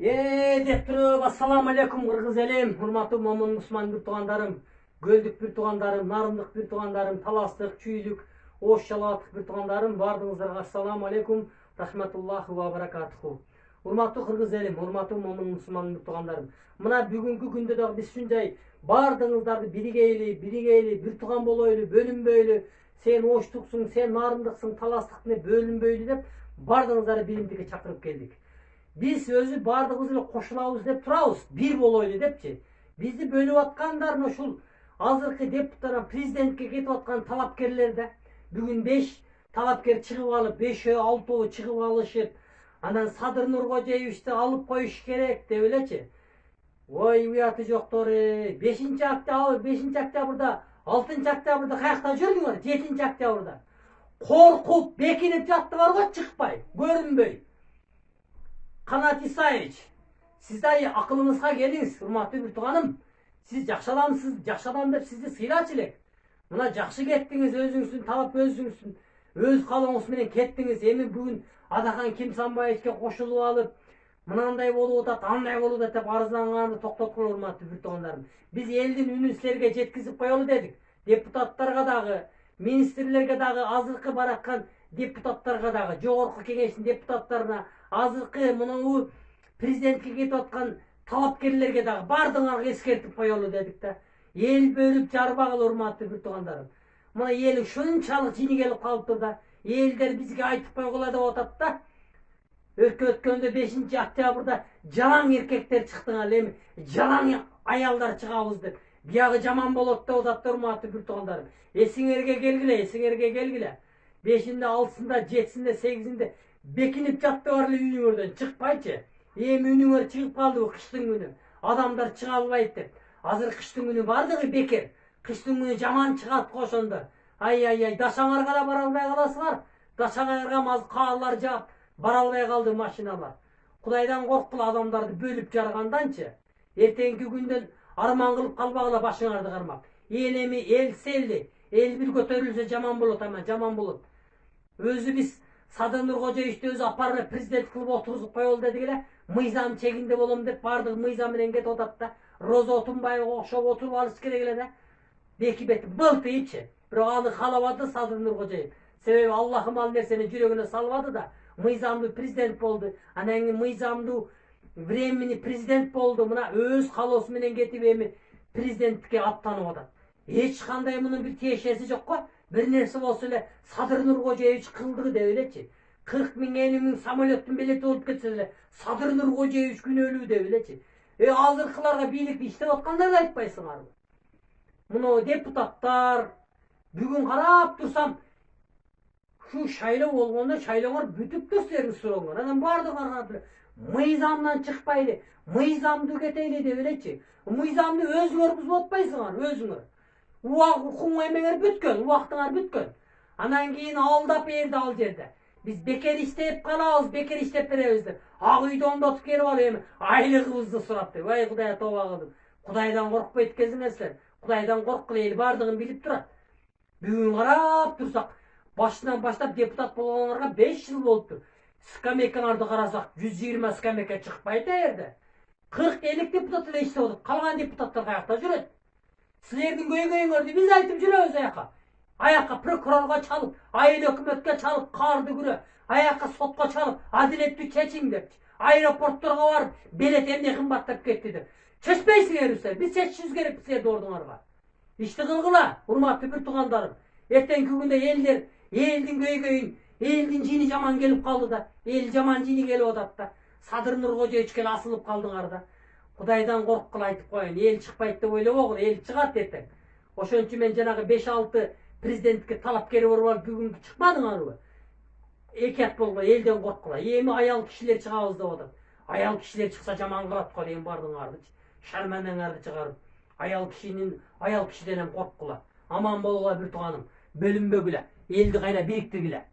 Деп туруп, ассаламу алейкум кыргыз элим, урматтуу момун мусулман бир туугандарым, көлдүк бир туугандарым, нарындык бир туугандарым, таластык, чүйдүк, ош жалааттык бир туугандарым, баардыгыңыздарга ассаламу алейкум, рахматуллахи ва баракатуху. Урматтуу кыргыз элим, урматтуу момун мусулман бир туугандарым. Мына бүгүнкү күндө дагы биз ушунчай баардыгыңыздарды биригейли, бир тууган болойлу, бөлүнбөйлү, сен оштуксуң, сен нарындыксың, таластыктын бөлүнбөйлү деп баардыгыңыздарды биримдикке чакырып келдик. Biz özü bardığımızla koşulabız dep turabız, bir boloylu depçi. Bizi bölüp atkandarın uşul azırkı deputlara, prezidentke ketip atkan talapkerlerde bugün 5 talapker çıkıp alıp, 5-6 çıkıp alışıp, anan Sadır Nurkocaevичти alıp koyuş gerek de öyleçi. Oy uyatı joktor, 5. oktyabrda, 6. oktyabrda kayakta jürdüңөр, 7. oktyabrda. Korkup, bekinip jattı var go çıkpay, görünböy. Kanat İsa'yич, siz de akılınızga geliniz, hurmatlı bir tuğanım. Siz jakşı adamsınız, jakşı adam dep sizdi sıyraçılık. Mına jakşı kettiniz, özüңүздүн талап özüңүздүn, öz kalığыңыз менен кеттиңиз. Эми бүгүн Адахан Кимсанбаевичке кошулуп алып, мынандай болуп атат, андай болуп атат деп арызданганды токтоткула, урматтуу bir tuğanдарым. Biz элдин үнүн силерге жеткизип коелу дедик. Депутаттарга дагы, министрлерге дагы, азыркы баракан депутаттарга дагы, жогорку кеңештин депутаттарына, азыркы мынау президентке кетип аткан талапкерлерге дагы баардыгыңарга эскертип коелу дедик да. Эл бөлүп жарбагыла, урматтуу bir tuğanдарым. Мына эл ушунчалык жини келип калыптыр да. Элдер бизге айтып койгула деп атат да. Өткөндө 5 октябрда жалаң эркектер чыктыңар, эми жалаң аялдар чыгабыз деп. Биягы жаман болот деп атат да, урматтуу bir tuğanдарым. Эсиңерге келгиле. 5-inde, 6-ында, 7-inde, 8-inde бекинип жаттыбар эле үйүңөрдөн чыкпайчы. Эми үнүңөр чыгып калды бу кыштын күнү. Адамдар чыга албайт деп. Азыр кыштын күнү бардыгы бекер. Кыштын күнү жаман чыгат го ошондо. Ай, Дашаңарга да бара албай каласыңар. Дашаңарга маз каалар жаап бара албай калды машиналар. Кудайдан корккула, адамдарды бөлүп жарганданчы. Эртеңки күндөн арман кылып калбагыла башыңарды кармап. Эл эми элселди. Эл бир көтөрүлсө жаман болот, ама жаман болот. Өзү биз Sadır Nurkocaevичти өзү апарып президент кылып отургузуп коелу дедик эле. Мыйзам чегинде болом деп бардыгы мыйзам менен кетип атат да. Роза Отунбаева окшоп отуруп алыш керек эле да. Беки бети былтыйчы. Бирок аны каалабады Sadır Nurkocaev. Себеби Аллахым ал нерсени жүрөгүнө салбады да. Мыйзамдуу президент болду. Анан кийин мыйзамдуу времени президент болду. Мына өз каалоосу менен кетип эми президенттикке аттанып атат. Эч кандай мунун бир тиешеси жок го. Bir nerse bolsa эле Sadır Nurkocaevич kıldığı деп элечи. 40 000 50 000 самолеттин билети болуп кетсе эле Sadır Nurkocaevич күнөөлүү деп элечи. Азыркыларга бийликти иштеп аткандарды айтпайсыңарбы? Мына депутаттар бүгүн карап турсам, şu шайлоо болгондо шайлооңор бүтүптүр силердин сурооңор. Анан баардыгыңар мыйзамдан чыкпайлы, мыйзамдуу кетейли деп элечи. Мыйзамды өзүңөр бузуп атпайсыңар, өзүңөр. Укуң эмеңер бүткөн, убактыңар бүткөн. Анан кийин алдап берди ал жерде. Биз бекер иштеп калабыз, бекер иштеп беребиз деп. Ак үйдө ондотуп келип алып эми айлыгыбызды сурап деп. Ай Кудай тоба кылдым. Кудайдан коркпойт экенсиңер силер. Кудайдан корккула, эл бардыгын билип турат. Бүгүн карап турсак, башынан баштап депутат болгоңорго 5 жыл болуптур. Скамейкаңарды карасак, 120 скамейка чыкпайт жерде. 40-50 депутат эле иштеп атат. Калган депутаттар каякта жүрөт? Силердин көйгөйүңөрдү биз айтып жүрөбүз аяка. Аяка прокурорго чалып, айыл өкмөткө чалып, карды күрө, аяка сотко чалып, адилеттүү чечиң деп. Аэропортторго барып, билет эмне кымбаттап кетти деп. Чечпейсиңерби силер? Биз чечишибиз керек силердин ордуңарга. Ишти кылгыла, урматтуу bir tuğanдарым. Эртеңки күндө элдер, элдин көйгөйүн, элдин жини жаман келип калды да. Эл жаман жини келип атат да. Sadır Nurkocaevичке асылып калдыңар да. Кудайдан корккула айтып коеюн. Эл чыкпайт деп ойлобогула, эл чыгат эртең. Ошон үчүн мен жанагы 5-6 президенттикке талапкер болуп бүгүн чыкмадыңарбы? Экят болгула, элден корккула. Эми аял кишилер чыгабыз деп атат. Аял кишилер чыкса жаман кылат го дейм бардыгыңарды. Шарманаңарды чыгарып, аял кишиден корккула. Аман болгула bir tuğanым. Бөлүнбөгүлө, элди кайра бириктиргиле.